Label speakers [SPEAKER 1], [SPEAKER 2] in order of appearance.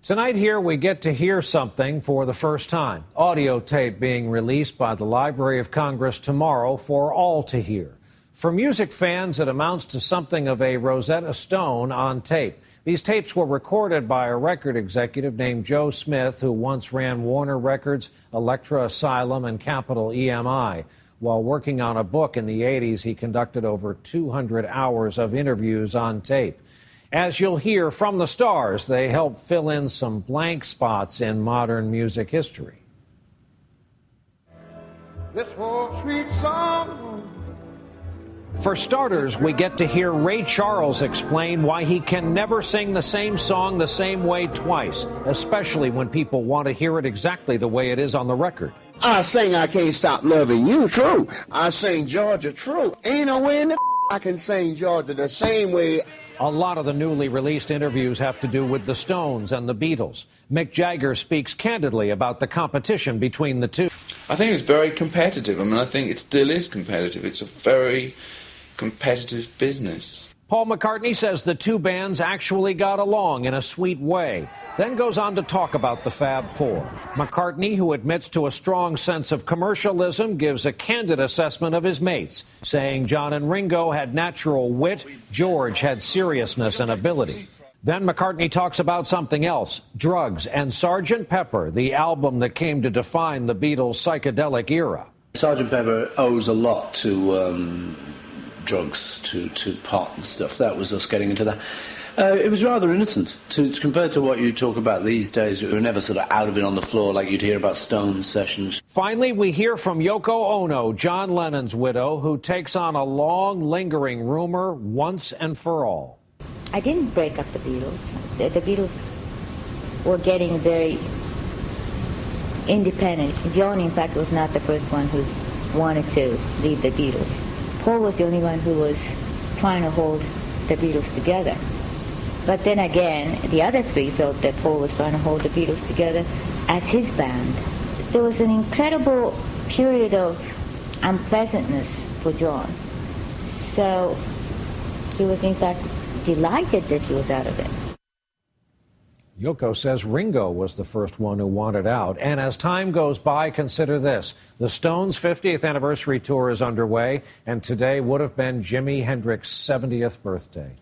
[SPEAKER 1] Tonight here we get to hear something for the first time. Audio tape being released by the Library of Congress tomorrow for all to hear. For music fans, it amounts to something of a Rosetta Stone on tape. These tapes were recorded by a record executive named Joe Smith, who once ran Warner Records, Elektra Asylum, and Capitol EMI. While working on a book in the 80s, he conducted over 200 hours of interviews on tape. As you'll hear from the stars, they help fill in some blank spots in modern music history. This whole sweet song. For starters, we get to hear Ray Charles explain why he can never sing the same song the same way twice, especially when people want to hear it exactly the way it is on the record.
[SPEAKER 2] I sing I Can't Stop Loving You, true. I sing Georgia, true. Ain't no way in the I can sing Georgia the same way.
[SPEAKER 1] A lot of the newly released interviews have to do with the Stones and the Beatles. Mick Jagger speaks candidly about the competition between the two.
[SPEAKER 3] I think it's very competitive. I mean, I think it still is competitive. It's a very competitive business.
[SPEAKER 1] Paul McCartney says the two bands actually got along in a sweet way, then goes on to talk about the Fab Four. McCartney, who admits to a strong sense of commercialism, gives a candid assessment of his mates, saying John and Ringo had natural wit, George had seriousness and ability. Then McCartney talks about something else, drugs and Sgt. Pepper, the album that came to define the Beatles' psychedelic era.
[SPEAKER 4] Sgt. Pepper owes a lot to drugs, to pot and stuff. That was us getting into that. It was rather innocent compared to what you talk about these days. We were never sort of out of it on the floor like you'd hear about Stones sessions.
[SPEAKER 1] Finally, we hear from Yoko Ono, John Lennon's widow, who takes on a long, lingering rumor once and for all.
[SPEAKER 5] I didn't break up the Beatles. The Beatles were getting very independent. John, in fact, was not the first one who wanted to leave the Beatles. Paul was the only one who was trying to hold the Beatles together. But then again, the other three felt that Paul was trying to hold the Beatles together as his band. There was an incredible period of unpleasantness for John. So he was in fact delighted that he was out of it.
[SPEAKER 1] Yoko says Ringo was the first one who wanted out. And as time goes by, consider this. The Stones' 50th anniversary tour is underway, and today would have been Jimi Hendrix's 70th birthday.